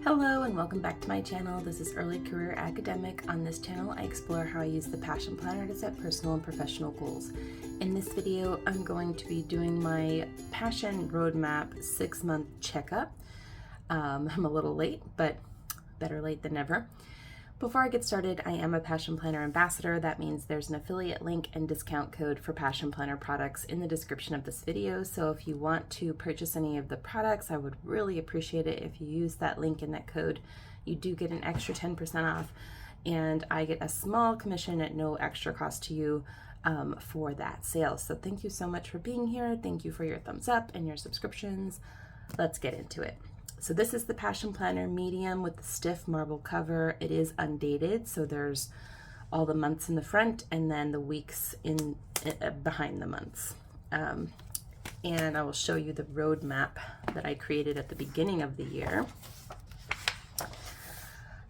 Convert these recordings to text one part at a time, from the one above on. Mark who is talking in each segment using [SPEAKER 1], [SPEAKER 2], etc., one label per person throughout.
[SPEAKER 1] Hello and welcome back to my channel. This is Early Career Academic. On this channel, I explore how I use the Passion Planner to set personal and professional goals. In this video, I'm going to be doing my Passion Roadmap 6-month checkup. I'm a little late, but better late than never. Before I get started, I am a Passion Planner ambassador. That means there's an affiliate link and discount code for Passion Planner products in the description of this video. So if you want to purchase any of the products, I would really appreciate it if you use that link and that code. You do get an extra 10% off, and I get a small commission at no extra cost to you for that sale. So thank you so much for being here. Thank you for your thumbs up and your subscriptions. Let's get into it. So this is the Passion Planner Medium with the stiff marble cover. It is undated, so there's all the months in the front and then the weeks in behind the months. And I will show you the roadmap that I created at the beginning of the year.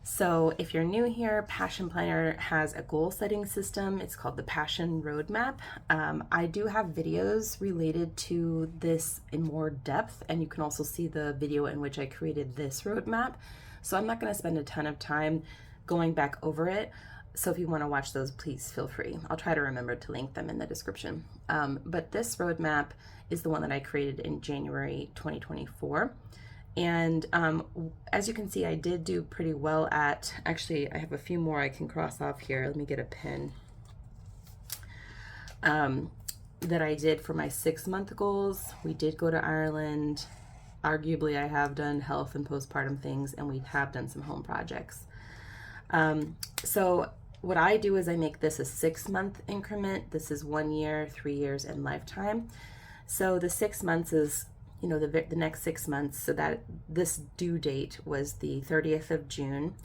[SPEAKER 1] So if you're new here, Passion Planner has a goal setting system. It's called the Passion Roadmap. I do have videos related to this in more depth, and you can also see the video in which I created this roadmap. So I'm not going to spend a ton of time going back over it. So if you want to watch those, please feel free. I'll try to remember to link them in the description. But this roadmap is the one that I created in January 2024. And as you can see, I did do pretty well at, actually, I have a few more I can cross off here. Let me get a pen. That I did for my 6-month goals. We did go to Ireland. Arguably, I have done health and postpartum things, and we have done some home projects. So what I do is I make this a 6-month increment. This is 1 year, 3 years, and lifetime. So the 6 months is the next 6 months, so that this due date was the 30th of June.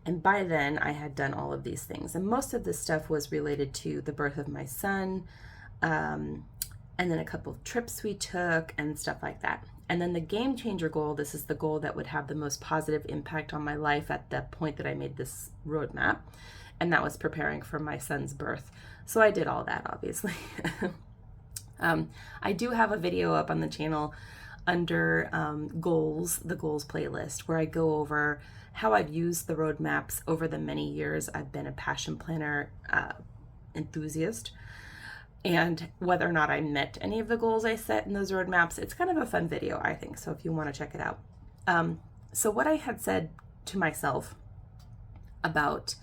[SPEAKER 1] And by then I had done all of these things. And most of this stuff was related to the birth of my son, and then a couple of trips we took and stuff like that. And then the game changer goal, this is the goal that would have the most positive impact on my life at the point that I made this roadmap. And that was preparing for my son's birth. So I did all that, obviously. I do have a video up on the channel under goals, the goals playlist, where I go over how I've used the roadmaps over the many years I've been a Passion Planner enthusiast, and whether or not I met any of the goals I set in those roadmaps. It's kind of a fun video, I think, so if you want to check it out. So what I had said to myself about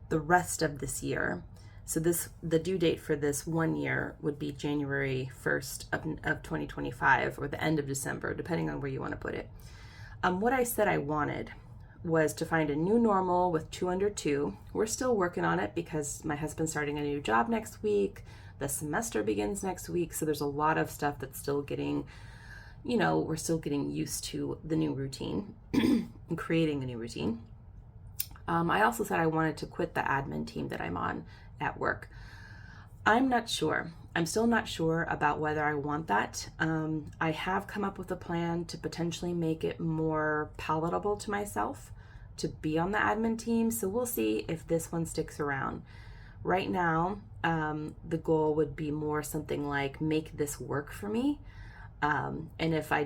[SPEAKER 1] the rest of this year, so the due date for this 1 year would be January 1st of 2025, or the end of December, depending on where you want to put it. What I said I wanted was to find a new normal with 2 under 2. We're still working on it because my husband's starting a new job next week. The semester begins next week. So there's a lot of stuff that's still getting, we're still getting used to the new routine and creating a new routine. I also said I wanted to quit the admin team that I'm on at work. I'm not sure. I'm still not sure about whether I want that. I have come up with a plan to potentially make it more palatable to myself to be on the admin team. So we'll see if this one sticks around. Right now, the goal would be more something like make this work for me. And if I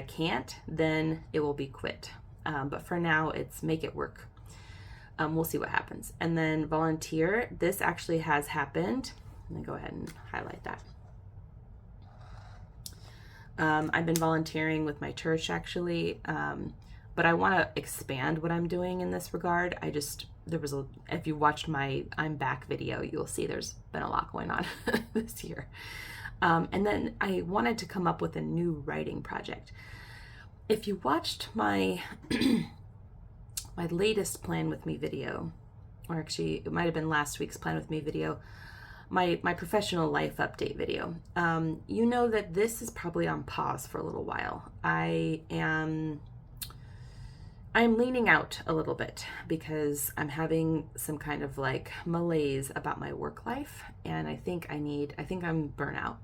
[SPEAKER 1] can't, then it will be quit. But for now, it's make it work. We'll see what happens. And then volunteer. This actually has happened. Let me go ahead and highlight that. I've been volunteering with my church, actually, but I want to expand what I'm doing in this regard. If you watched my I'm Back video, you'll see there's been a lot going on this year. And then I wanted to come up with a new writing project. If you watched my my latest Plan With Me video, or actually it might have been last week's Plan With Me video, my professional life update video, you know that this is probably on pause for a little while. I'm leaning out a little bit because I'm having some kind of like malaise about my work life, and I think I'm burnout,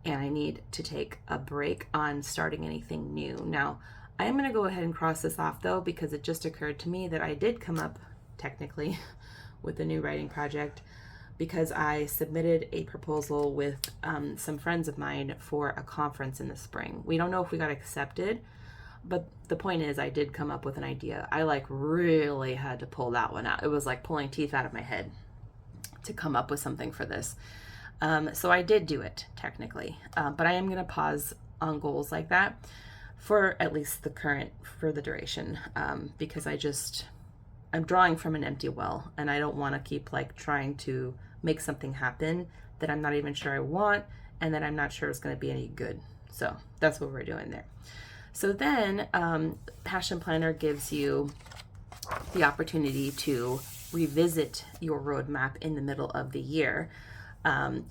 [SPEAKER 1] and I need to take a break on starting anything new. Now, I am going to go ahead and cross this off, though, because it just occurred to me that I did come up, technically, with a new writing project because I submitted a proposal with some friends of mine for a conference in the spring. We don't know if we got accepted, But the point is, I did come up with an idea. I like really had to pull that one out. It was like pulling teeth out of my head to come up with something for this. So I did do it technically, but I am going to pause on goals like that for at least for the duration, because I'm drawing from an empty well, and I don't want to keep like trying to make something happen that I'm not even sure I want, and that I'm not sure is going to be any good. So that's what we're doing there. So then Passion Planner gives you the opportunity to revisit your roadmap in the middle of the year. And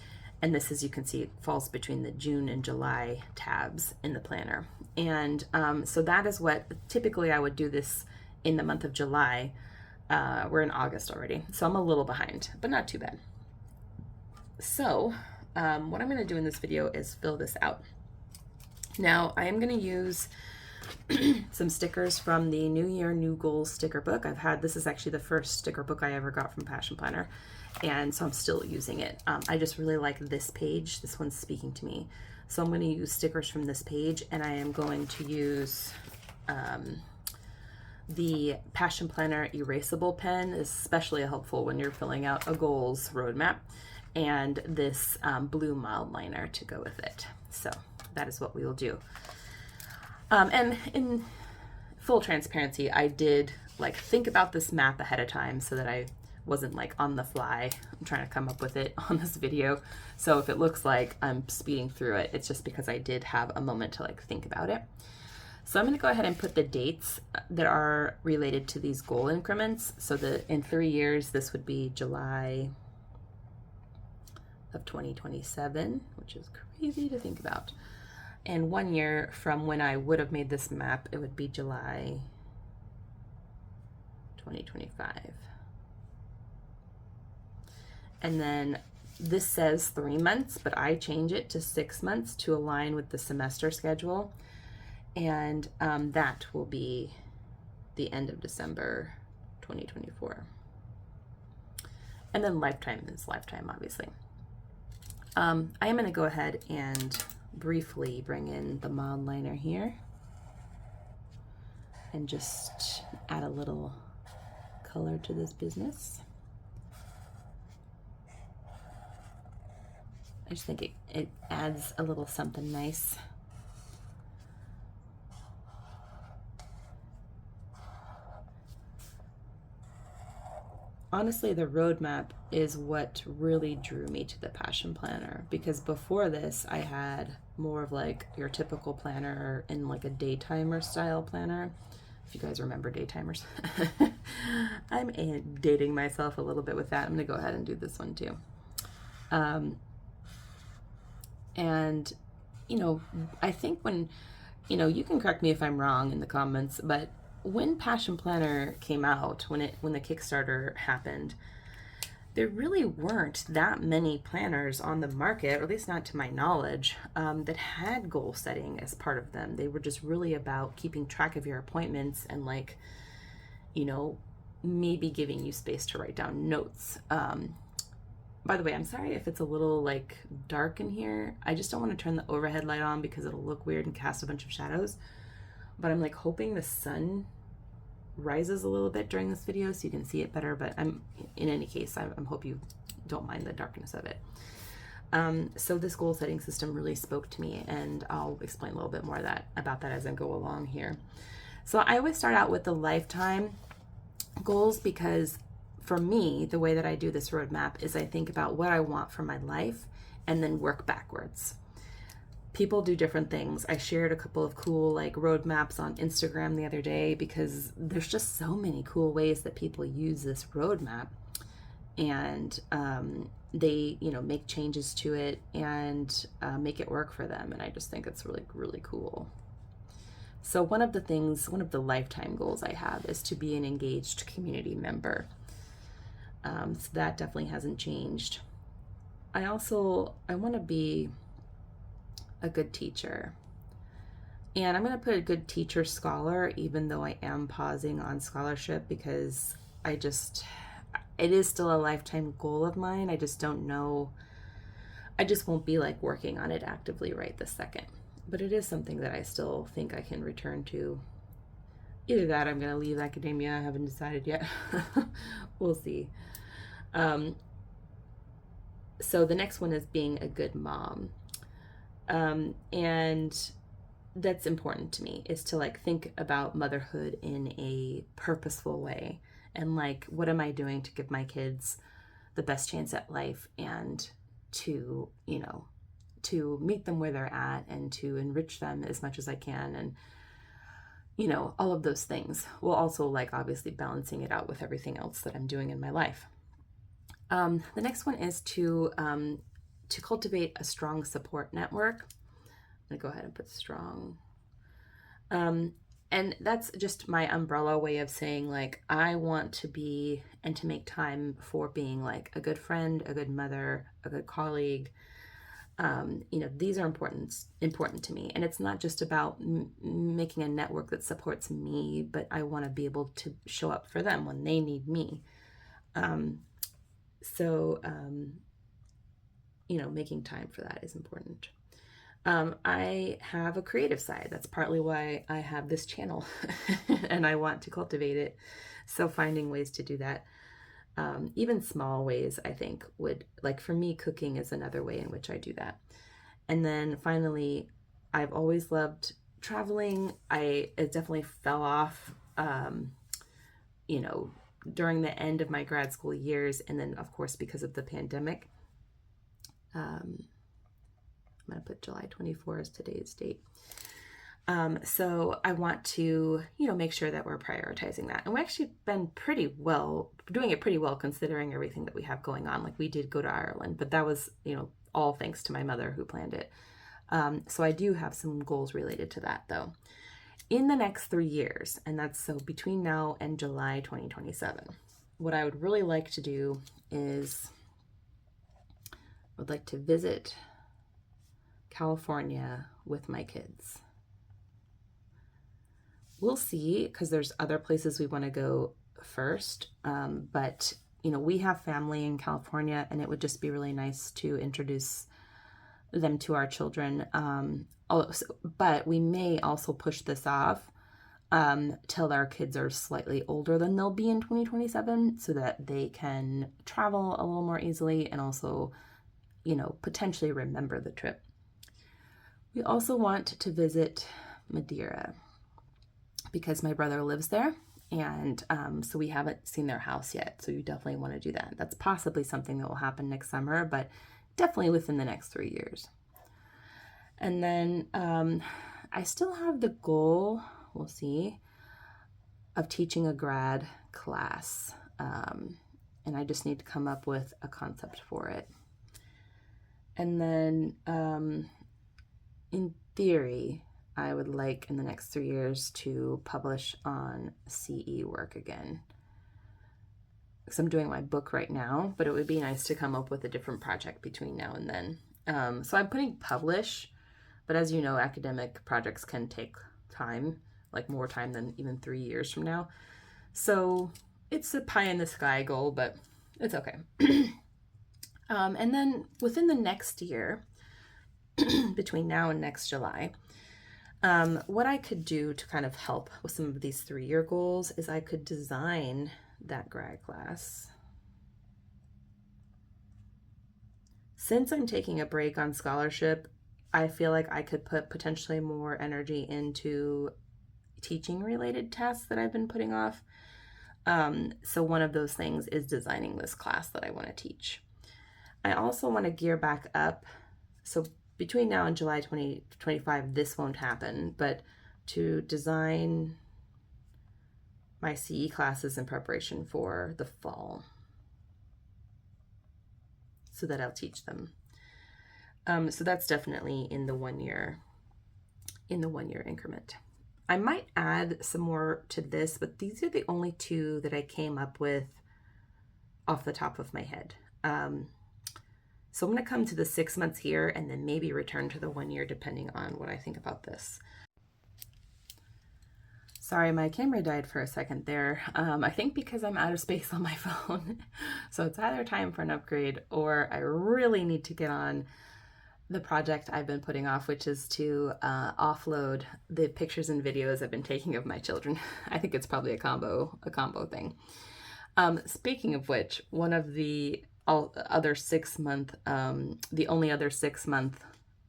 [SPEAKER 1] this, as you can see, falls between the June and July tabs in the planner. And so that is what typically I would do this in the month of July. We're in August already, so I'm a little behind, but not too bad. So what I'm going to do in this video is fill this out. Now I am going to use some stickers from the New Year, New Goals sticker book. This is actually the first sticker book I ever got from Passion Planner, and so I'm still using it. I just really like this page. This one's speaking to me. So I'm going to use stickers from this page, and I am going to use the Passion Planner erasable pen, is especially helpful when you're filling out a goals roadmap, and this blue mild liner to go with it. So that is what we will do. And in full transparency, I did like think about this map ahead of time so that I wasn't like on the fly. I'm trying to come up with it on this video. So if it looks like I'm speeding through it, it's just because I did have a moment to like think about it. So I'm going to go ahead and put the dates that are related to these goal increments. So that in 3 years, this would be July of 2027, which is crazy to think about. And 1 year from when I would have made this map, it would be July 2025. And then this says 3 months, but I change it to 6 months to align with the semester schedule. And that will be the end of December 2024. And then lifetime is lifetime, obviously. I am going to go ahead and briefly bring in the mild liner here and just add a little color to this business. I just think it adds a little something nice. Honestly, the roadmap is what really drew me to the Passion Planner, because before this I had more of like your typical planner in like a daytimer style planner. If you guys remember daytimers. I'm dating myself a little bit with that. I'm gonna go ahead and do this one too. And you know, I think when, you know, you can correct me if I'm wrong in the comments, but when Passion Planner came out, when the Kickstarter happened, there really weren't that many planners on the market, or at least not to my knowledge, that had goal setting as part of them. They were just really about keeping track of your appointments and, like, you know, maybe giving you space to write down notes. By the way, I'm sorry if it's a little like dark in here. I just don't want to turn the overhead light on because it'll look weird and cast a bunch of shadows. But I'm like hoping the sun rises a little bit during this video so you can see it better, but in any case, I hope you don't mind the darkness of it. So this goal setting system really spoke to me, and I'll explain a little bit more about that as I go along here. So I always start out with the lifetime goals, because for me, the way that I do this roadmap is I think about what I want for my life and then work backwards. People do different things. I shared a couple of cool like roadmaps on Instagram the other day because there's just so many cool ways that people use this roadmap, and they, you know, make changes to it and make it work for them. And I just think it's really, really cool. So one of the lifetime goals I have is to be an engaged community member. So that definitely hasn't changed. I want to be a good teacher, and I'm going to put a good teacher scholar, even though I am pausing on scholarship, because it is still a lifetime goal of mine. I just don't know. I just won't be like working on it actively right this second. But it is something that I still think I can return to. Either that, I'm going to leave academia. I haven't decided yet. We'll see. Um, so the next one is being a good mom. And that's important to me, is to like think about motherhood in a purposeful way. And like, what am I doing to give my kids the best chance at life, and to, to meet them where they're at, and to enrich them as much as I can. And, all of those things, while also like obviously balancing it out with everything else that I'm doing in my life. The next one is to cultivate a strong support network. I'm gonna go ahead and put strong. And that's just my umbrella way of saying, like, I want to be and to make time for being like a good friend, a good mother, a good colleague. These are important to me. And it's not just about making a network that supports me, but I want to be able to show up for them when they need me. So, making time for that is important. I have a creative side. That's partly why I have this channel and I want to cultivate it. So finding ways to do that, even small ways, I think would, like for me, cooking is another way in which I do that. And then finally, I've always loved traveling. It definitely fell off, during the end of my grad school years. And then of course, because of the pandemic, I'm going to put July 24 as today's date. So I want to, make sure that we're prioritizing that. And we've actually been doing it pretty well considering everything that we have going on. Like we did go to Ireland, but that was, all thanks to my mother who planned it. So I do have some goals related to that though. In the next 3 years, and that's so between now and July 2027, what I would really like to do is I would like to visit California with my kids. We'll see, because there's other places we want to go first. But, we have family in California, and it would just be really nice to introduce them to our children. But we may also push this off till our kids are slightly older than they'll be in 2027, so that they can travel a little more easily and also, potentially remember the trip. We also want to visit Madeira because my brother lives there, and so we haven't seen their house yet, so you definitely want to do that. That's possibly something that will happen next summer, but definitely within the next 3 years. And then I still have the goal, we'll see, of teaching a grad class, and I just need to come up with a concept for it. And then in theory, I would like in the next 3 years to publish on CE work again. Because I'm doing my book right now, but it would be nice to come up with a different project between now and then. So I'm putting publish, but as you know, academic projects can take time, like more time than even 3 years from now. So it's a pie in the sky goal, but it's okay. And then within the next year, between now and next July, what I could do to kind of help with some of these 3-year goals is I could design that grad class. Since I'm taking a break on scholarship, I feel like I could put potentially more energy into teaching related tasks that I've been putting off. So one of those things is designing this class that I want to teach. I also want to gear back up. So between now and July 2025, this won't happen, but to design my CE classes in preparation for the fall so that I'll teach them. So that's definitely in the 1 year increment. I might add some more to this, but these are the only 2 that I came up with off the top of my head. So I'm going to come to the 6 months here and then maybe return to the 1 year depending on what I think about this. Sorry, my camera died for a second there. I think because I'm out of space on my phone. So it's either time for an upgrade or I really need to get on the project I've been putting off, which is to offload the pictures and videos I've been taking of my children. I think it's probably a combo thing. Speaking of which, one of the other 6 month, the only other 6 month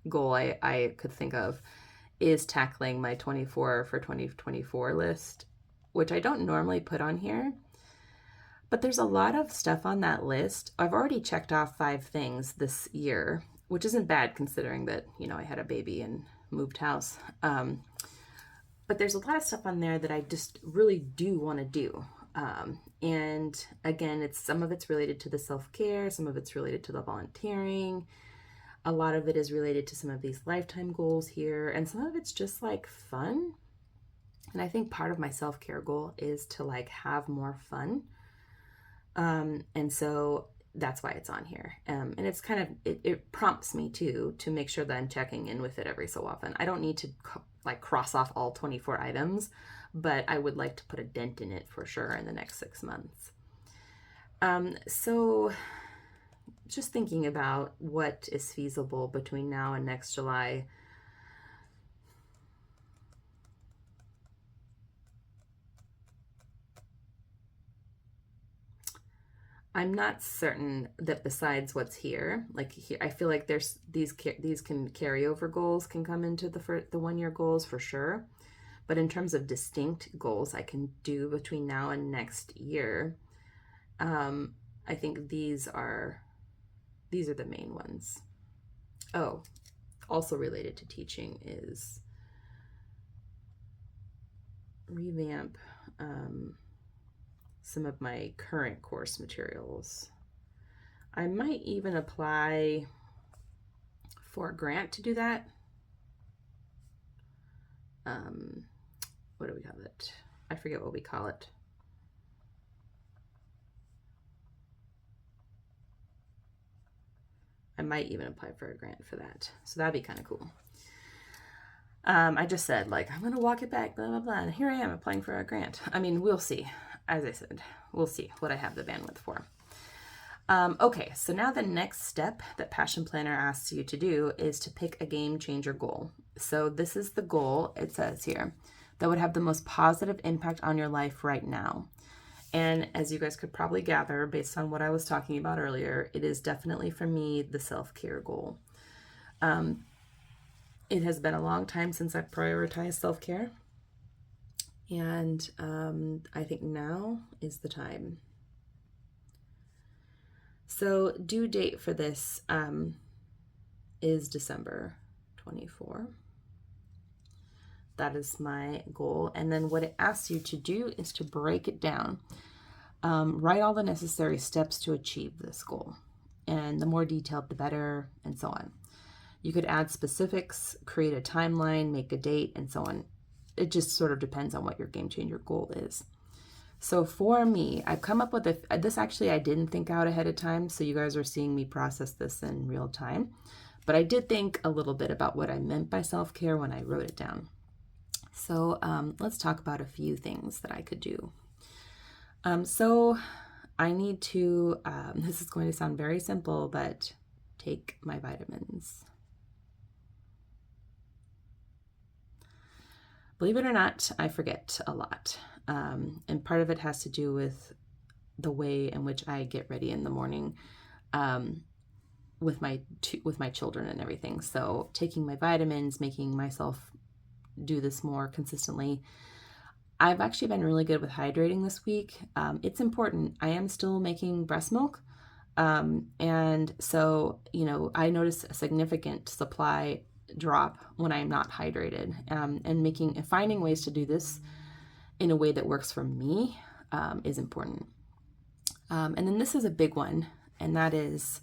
[SPEAKER 1] goal I could think of is tackling my 24 for 2024 list, which I don't normally put on here. But there's a lot of stuff on that list. I've already checked off 5 things this year, which isn't bad considering that, I had a baby and moved house. But there's a lot of stuff on there that I just really do want to do. And again, some of it's related to the self-care, some of it's related to the volunteering. A lot of it is related to some of these lifetime goals here, and some of it's just like fun. And I think part of my self-care goal is to like have more fun. And so that's why it's on here. And it's kind of, it prompts me to make sure that I'm checking in with it every so often. I don't need to like cross off all 24 items, but I would like to put a dent in it for sure in the next 6 months. So just thinking about what is feasible between now and next July. I'm not certain that besides what's here, like here, I feel like there's these can carryover goals can come into the 1 year goals for sure. But in terms of distinct goals I can do between now and next year, I think these are the main ones. Oh, also related to teaching is revamp some of my current course materials. I might even apply for a grant to do that. What do we call it? I forget what we call it. I might even apply for a grant for that. So that'd be kind of cool. I just said, like, I'm going to walk it back, blah, blah, blah. And here I am applying for a grant. I mean, we'll see. As I said, we'll see what I have the bandwidth for. Okay, so now the next step that Passion Planner asks you to do is to pick a game changer goal. So this is the goal, it says here, that would have the most positive impact on your life right now. And as you guys could probably gather based on what I was talking about earlier, it is definitely for me the self-care goal. It has been a long time since I've prioritized self-care. And I think now is the time. So due date for this is December 24. That is my goal. And then what it asks you to do is to break it down. Write all the necessary steps to achieve this goal. And the more detailed, the better, and so on. You could add specifics, create a timeline, make a date, and so on. It just sort of depends on what your game changer goal is. So for me, I've come up with this actually I didn't think out ahead of time, so you guys are seeing me process this in real time. But I did think a little bit about what I meant by self-care when I wrote it down. So let's talk about a few things that I could do. So I need to, this is going to sound very simple, but take my vitamins. Believe it or not, I forget a lot. And part of it has to do with the way in which I get ready in the morning with my children and everything. So taking my vitamins, making myself do this more consistently. I've actually been really good with hydrating this week. It's important. I am still making breast milk. And so, I notice a significant supply drop when I'm not hydrated, and finding ways to do this in a way that works for me is important. And then this is a big one, and that is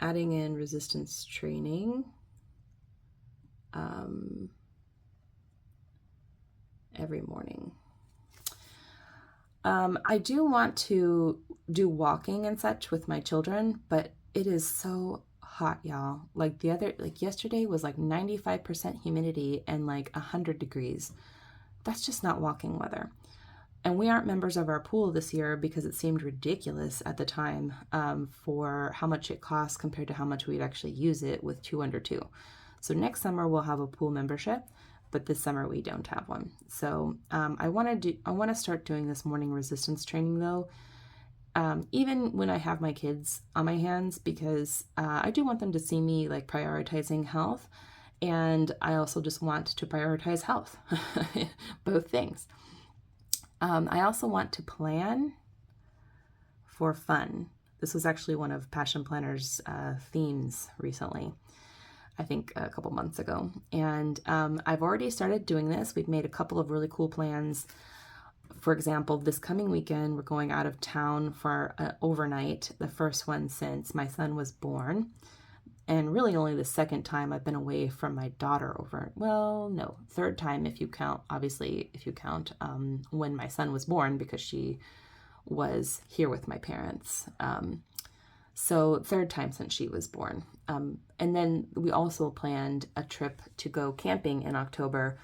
[SPEAKER 1] adding in resistance training every morning. I do want to do walking and such with my children, but it is so hot, y'all. Like yesterday was like 95% humidity and like 100 degrees. That's just not walking weather. And we aren't members of our pool this year because it seemed ridiculous at the time, for how much it costs compared to how much we'd actually use it with 2 under 2. So next summer we'll have a pool membership, but this summer we don't have one. So I want to start doing this morning resistance training though, even when I have my kids on my hands, because I do want them to see me like prioritizing health, and I also just want to prioritize health, both things. I also want to plan for fun. This was actually one of Passion Planner's themes recently, I think a couple months ago. And I've already started doing this. We've made a couple of really cool plans. For example, this coming weekend, we're going out of town for overnight, the first one since my son was born. And really only the second time I've been away from my daughter over, well, no, third time if you count, obviously, if you count when my son was born, because she was here with my parents. So third time since she was born. And then we also planned a trip to go camping in October.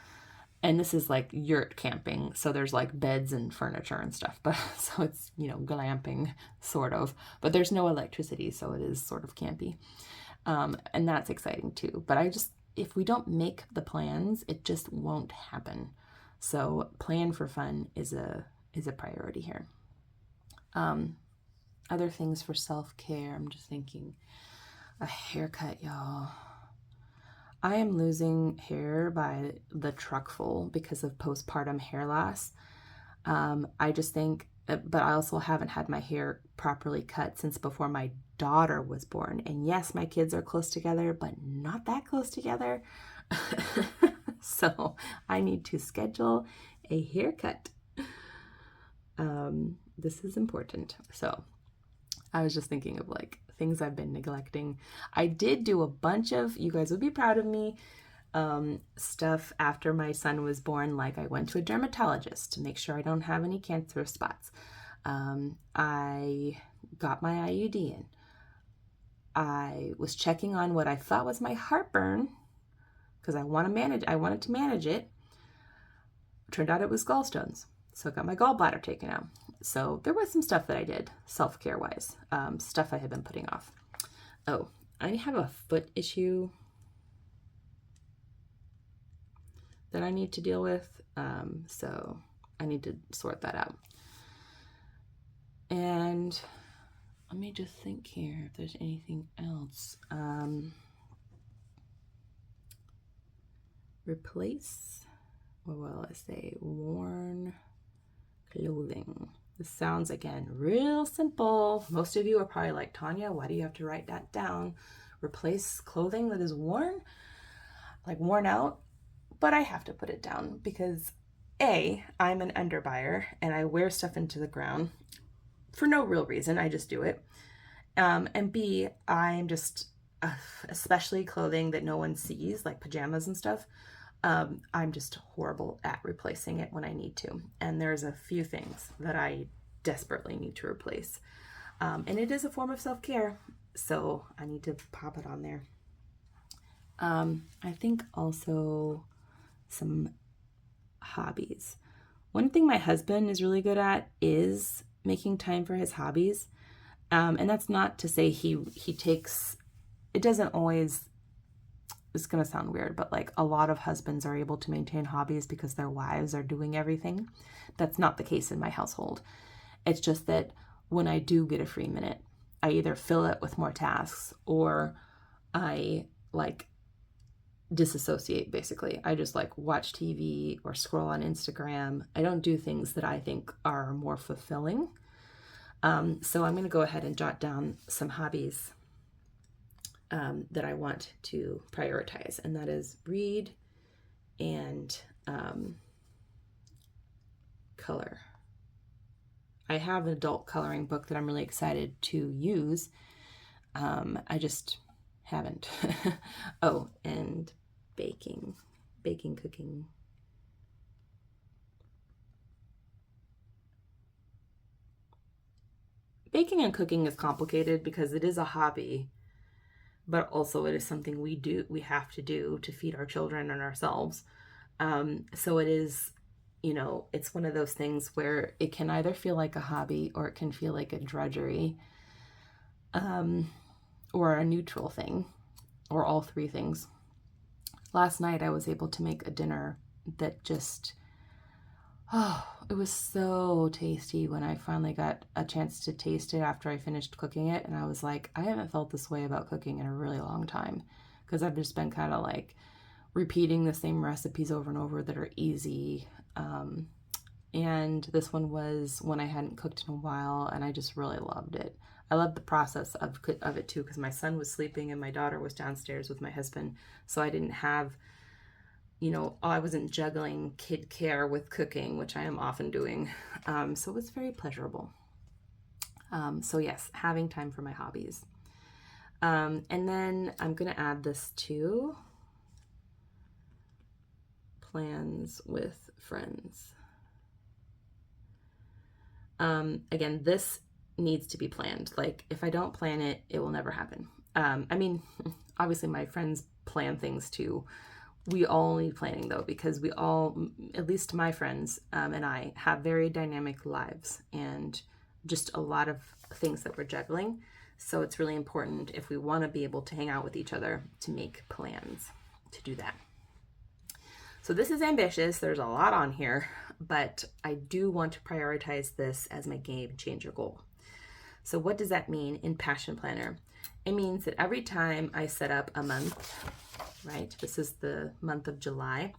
[SPEAKER 1] And this is like yurt camping. So there's like beds and furniture and stuff. But so it's, glamping sort of. But there's no electricity, so it is sort of campy. And that's exciting too. But if we don't make the plans, it just won't happen. So plan for fun is a priority here. Other things for self-care, I'm just thinking a haircut, y'all. I am losing hair by the truckful because of postpartum hair loss. I just think, but I also haven't had my hair properly cut since before my daughter was born. And yes, my kids are close together, but not that close together. So I need to schedule a haircut. This is important. So I was just thinking of like things I've been neglecting. I did do a bunch of, you guys would be proud of me, stuff after my son was born. Like I went to a dermatologist to make sure I don't have any cancerous spots. I got my IUD in. I was checking on what I thought was my heartburn because I wanted to manage it. Turned out it was gallstones. So I got my gallbladder taken out. So there was some stuff that I did self-care wise, stuff I had been putting off. Oh, I have a foot issue that I need to deal with. So I need to sort that out. And let me just think here if there's anything else. Replace, what will I say? Worn clothing. This sounds, again, real simple. Most of you are probably like, Tanya, why do you have to write that down? Replace clothing that is worn, like worn out. But I have to put it down because A, I'm an underbuyer and I wear stuff into the ground for no real reason. I just do it. And B, I'm just, especially clothing that no one sees, like pajamas and stuff. I'm just horrible at replacing it when I need to. And there's a few things that I desperately need to replace. And it is a form of self-care, so I need to pop it on there. I think also some hobbies. One thing my husband is really good at is making time for his hobbies. And that's not to say he takes, it doesn't always, it's going to sound weird, but like a lot of husbands are able to maintain hobbies because their wives are doing everything. That's not the case in my household. It's just that when I do get a free minute, I either fill it with more tasks or I like disassociate basically. I just like watch TV or scroll on Instagram. I don't do things that I think are more fulfilling. So I'm going to go ahead and jot down some hobbies that I want to prioritize, and that is read and color. I have an adult coloring book that I'm really excited to use. I just haven't. Oh, and baking, cooking. Baking and cooking is complicated because it is a hobby, but also it is something we have to do to feed our children and ourselves. So it is you know, it's one of those things where it can either feel like a hobby or it can feel like a drudgery, or a neutral thing, or all three things. Last night I was able to make a dinner that just, oh, it was so tasty when I finally got a chance to taste it after I finished cooking it. And I was like, I haven't felt this way about cooking in a really long time, because I've just been kind of like repeating the same recipes over and over that are easy. And this one was one I hadn't cooked in a while, and I just really loved it. I loved the process of it too, because my son was sleeping and my daughter was downstairs with my husband, so I didn't have, you know, I wasn't juggling kid care with cooking, which I am often doing. So it was very pleasurable. So yes, having time for my hobbies. And then I'm gonna add this to plans with friends. Again, this needs to be planned. Like, if I don't plan it, it will never happen. I mean, obviously my friends plan things too. We all need planning though, because we all, at least my friends and I, have very dynamic lives and just a lot of things that we're juggling. So it's really important, if we want to be able to hang out with each other, to make plans to do that. So this is ambitious. There's a lot on here, but I do want to prioritize this as my game changer goal. So what does that mean in Passion Planner? It means that every time I set up a month, right? This is the month of July.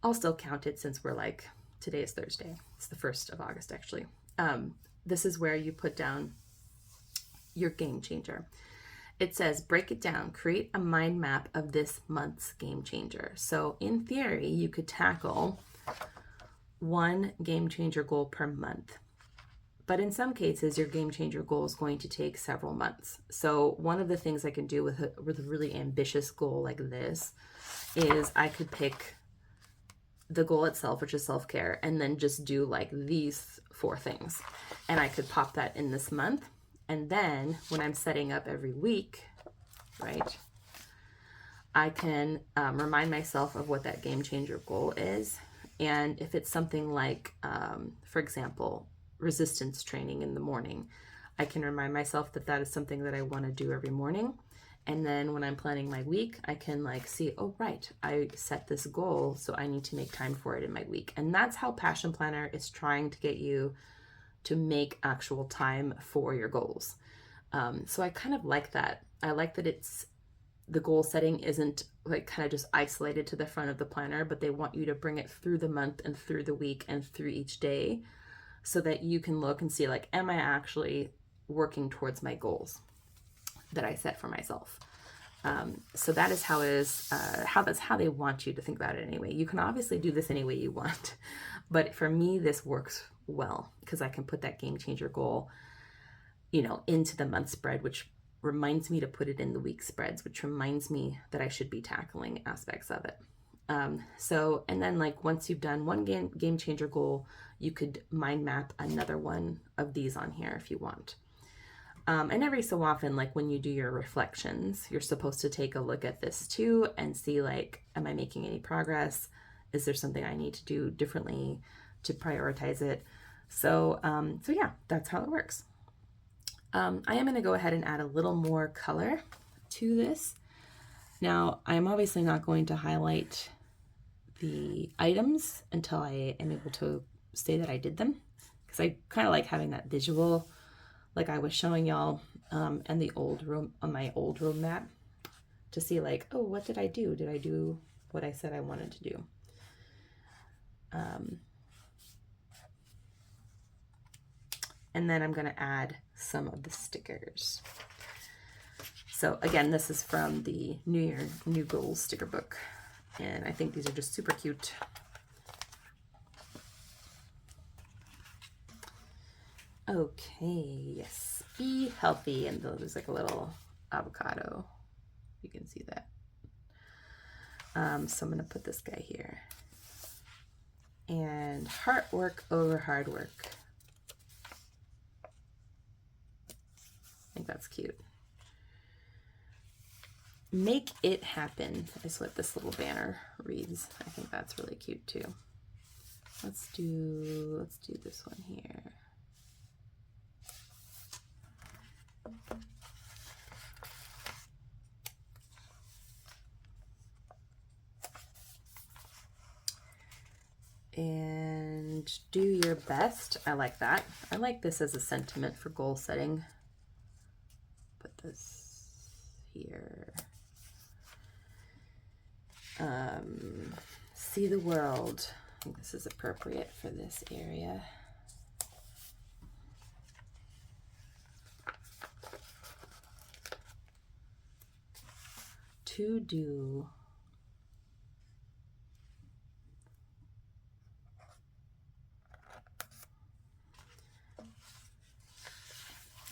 [SPEAKER 1] I'll still count it since we're like, today is Thursday. It's the 1st of August, actually. This is where you put down your game changer. It says, break it down, create a mind map of this month's game changer. So in theory, you could tackle one game changer goal per month. But in some cases, your game changer goal is going to take several months. So one of the things I can do with a really ambitious goal like this is I could pick the goal itself, which is self-care, and then just do like these 4 things. And I could pop that in this month. And then when I'm setting up every week, right, I can remind myself of what that game changer goal is. And if it's something like, for example, resistance training in the morning, I can remind myself that that is something that I want to do every morning. And then when I'm planning my week, I can like see, oh, right, I set this goal, so I need to make time for it in my week. And that's how Passion Planner is trying to get you to make actual time for your goals. So I kind of like that. I like that it's, the goal setting isn't like kind of just isolated to the front of the planner, but they want you to bring it through the month and through the week and through each day, so that you can look and see, like, am I actually working towards my goals that I set for myself? So that is how it is, that's how they want you to think about it anyway. You can obviously do this any way you want, but for me, this works well because I can put that game changer goal, you know, into the month spread, which reminds me to put it in the week spreads, which reminds me that I should be tackling aspects of it. So, and then like once you've done one game changer goal, you could mind map another one of these on here if you want. And every so often, like when you do your reflections, you're supposed to take a look at this too and see, like, am I making any progress? Is there something I need to do differently to prioritize it? So, so yeah, that's how it works. I am going to go ahead and add a little more color to this. Now, I'm obviously not going to highlight the items until I am able to say that I did them, because I kind of like having that visual, like I was showing y'all in the old room, on my old room map, to see like, oh, what did I do? Did I do what I said I wanted to do? And then I'm going to add some of the stickers. So again, this is from the New Year, New Goals sticker book. And I think these are just super cute. Okay, yes, be healthy. And there's like a little avocado. You can see that. So I'm going to put this guy here. And heart work over hard work. I think that's cute. Make it happen is what this little banner reads. I think that's really cute too. Let's do this one here. And do your best. I like that. I like this as a sentiment for goal setting. Put this here. See the world. I think this is appropriate for this area. To do.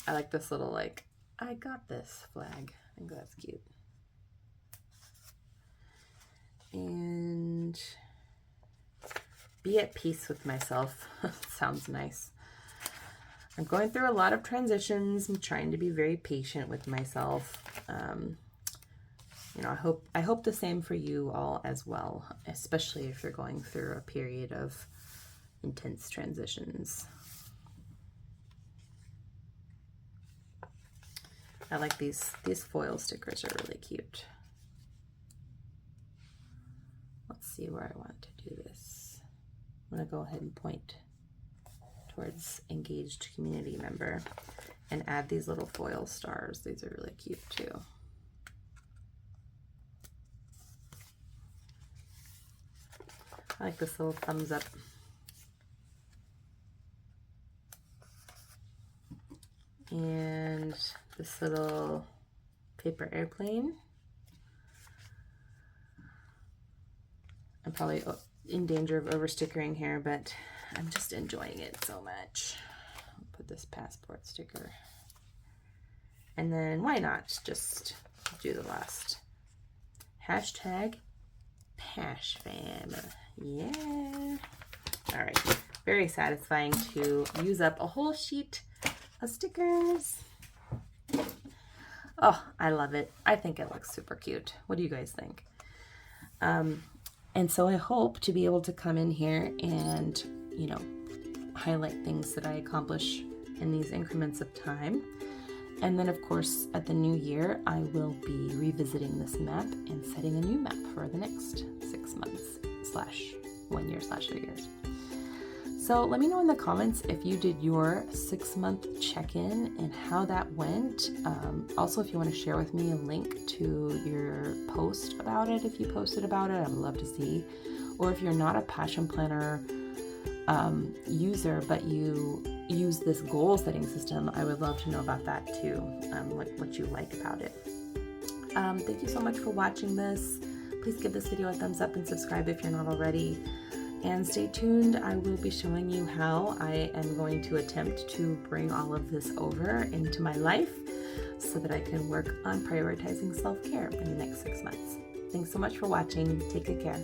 [SPEAKER 1] I like this little, like, I got this flag. I think that's cute. And be at peace with myself. Sounds nice. I'm going through a lot of transitions. I'm trying to be very patient with myself. You know, I hope the same for you all as well, especially if you're going through a period of intense transitions. I like these foil stickers are really cute. Let's see where I want to do this. I'm gonna go ahead and point towards engaged community member and add these little foil stars. These are really cute too. I like this little thumbs up. And this little paper airplane. I'm probably in danger of over stickering here, but I'm just enjoying it so much. I'll put this passport sticker. And then why not just do the last. Hashtag PashFam. Yeah. All right. Very satisfying to use up a whole sheet of stickers. Oh, I love it. I think it looks super cute. What do you guys think? And so I hope to be able to come in here and, you know, highlight things that I accomplish in these increments of time. And then, of course, at the new year, I will be revisiting this map and setting a new map for the next 6 months / 1 year / 3 years. So let me know in the comments if you did your 6-month check-in and how that went. Also, if you want to share with me a link to your post about it, if you posted about it, I would love to see. Or if you're not a Passion Planner user, but you use this goal setting system, I would love to know about that too, what you like about it. Thank you so much for watching this. Please give this video a thumbs up and subscribe if you're not already. And stay tuned, I will be showing you how I am going to attempt to bring all of this over into my life so that I can work on prioritizing self-care in the next 6 months. Thanks so much for watching. Take good care.